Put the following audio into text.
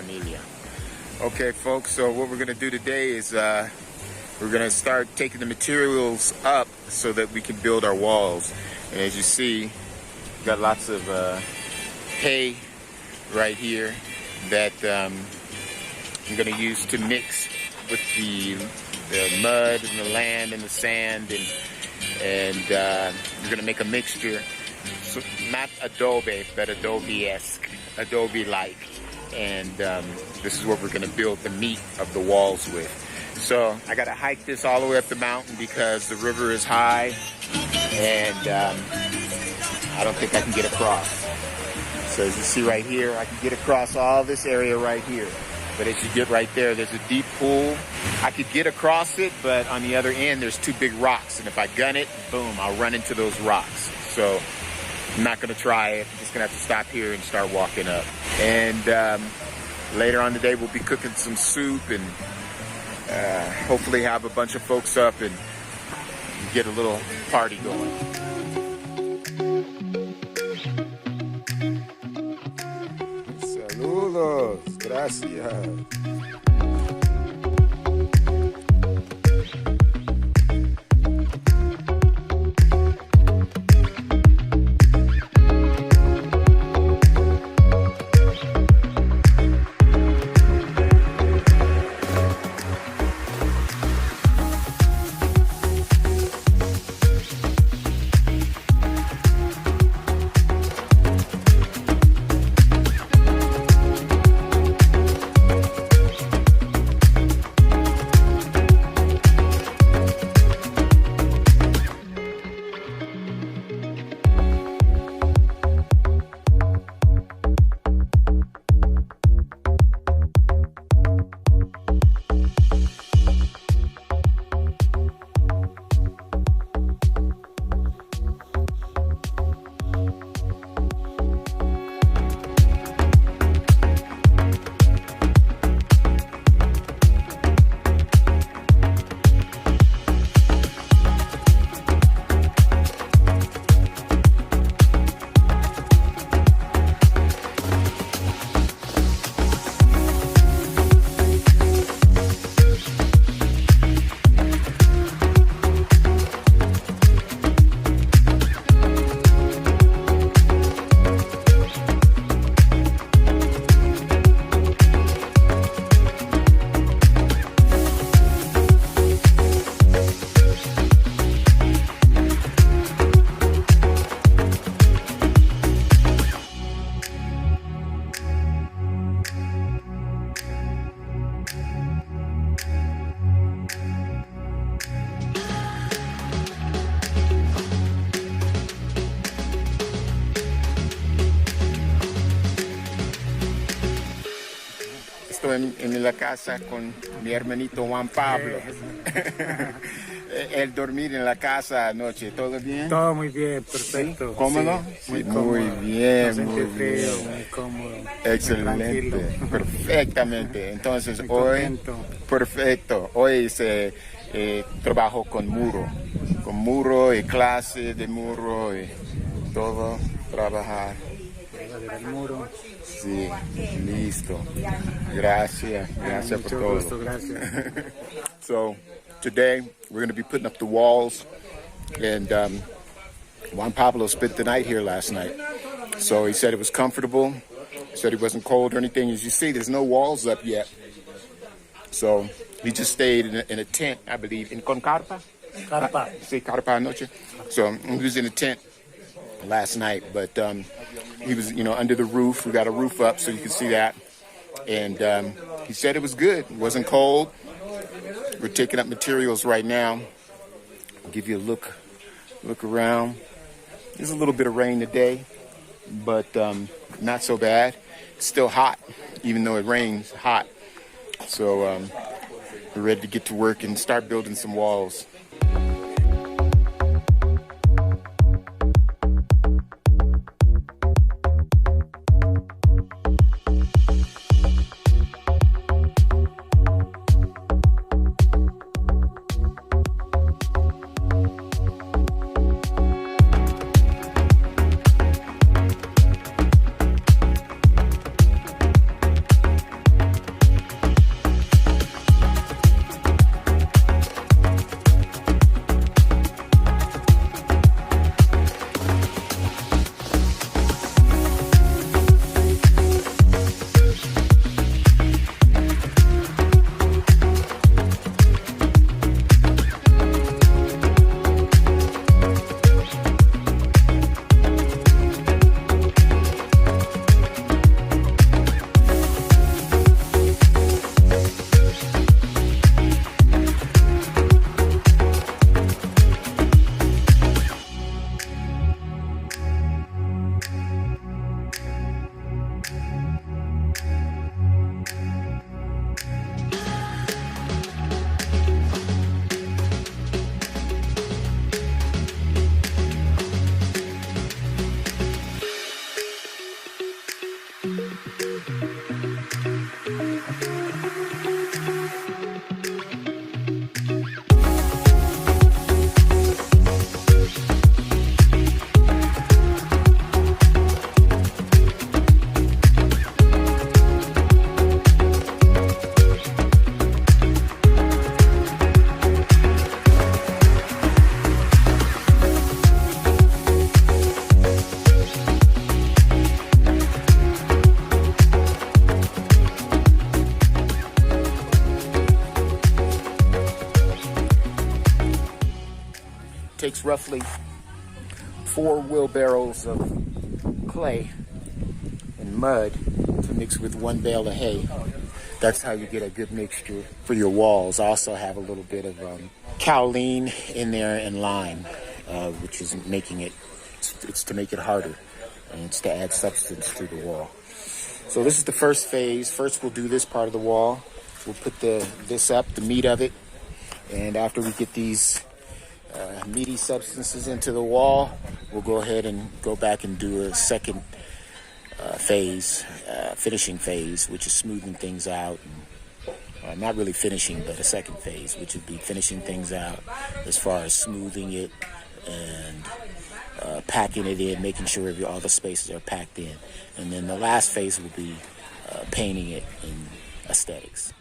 familia. Okay, folks, so what we're going to do today is we're going to start taking the materials up so that we can build our walls. And as you see, we've got lots of hay right here that I'm going to use to mix with the mud and the land and the sand, and we're going to make a mixture, so not adobe, but adobe-esque, adobe-like. And this is what we're going to build the meat of the walls with. So I got to hike this all the way up the mountain because the river is high, and I don't think I can get across. So as you see right here, I can get across all this area right here. But as you get right there, there's a deep pool. I could get across it, but on the other end, there's two big rocks. And if I gun it, boom, I'll run into those rocks. So I'm not going to try it. I'm just going to have to stop here and start walking up. And later on today, we'll be cooking some soup and hopefully have a bunch of folks up and get a little party going. Saludos, gracias. En la casa con mi hermanito Juan Pablo. El dormir en la casa anoche, ¿todo bien? Todo muy bien, perfecto. ¿Sí? ¿Cómodo? Sí, muy, cómodo. Muy bien, no muy frío, bien. muy cómodo. Excelente, perfectamente. Entonces muy hoy, contento. Perfecto, hoy se trabajo con muro y clase de muro y todo, trabajar. El muro. Sí, listo. Gracias por todo. Gusto, gracias. So today we're going to be putting up the walls, and Juan Pablo spent the night here last night. So he said it was comfortable. He said he wasn't cold or anything. As you see, there's no walls up yet. So he just stayed in a tent, I believe, con carpa? Carpa. Sí, carpa anoche. So he was in a tent last night, but he was, under the roof. We got a roof up so you can see that. And he said it was good. It wasn't cold. We're taking up materials right now. I'll give you a look around. There's a little bit of rain today, but not so bad. It's still hot, even though it rains, hot. So we're ready to get to work and start building some walls. takes roughly 4 wheelbarrows of clay and mud to mix with 1 bale of hay. That's how you get a good mixture for your walls. I also have a little bit of kaolin in there and lime, which is making it, it's to make it harder, and it's to add substance to the wall. So this is the first phase. First we'll do this part of the wall. We'll put this up, the meat of it, and after we get these meaty substances into the wall, we'll go ahead and go back and do a second phase, finishing phase, which is smoothing things out. And, not really finishing, but a second phase, which would be finishing things out as far as smoothing it and packing it in, making sure all the spaces are packed in. And then the last phase will be painting it in aesthetics.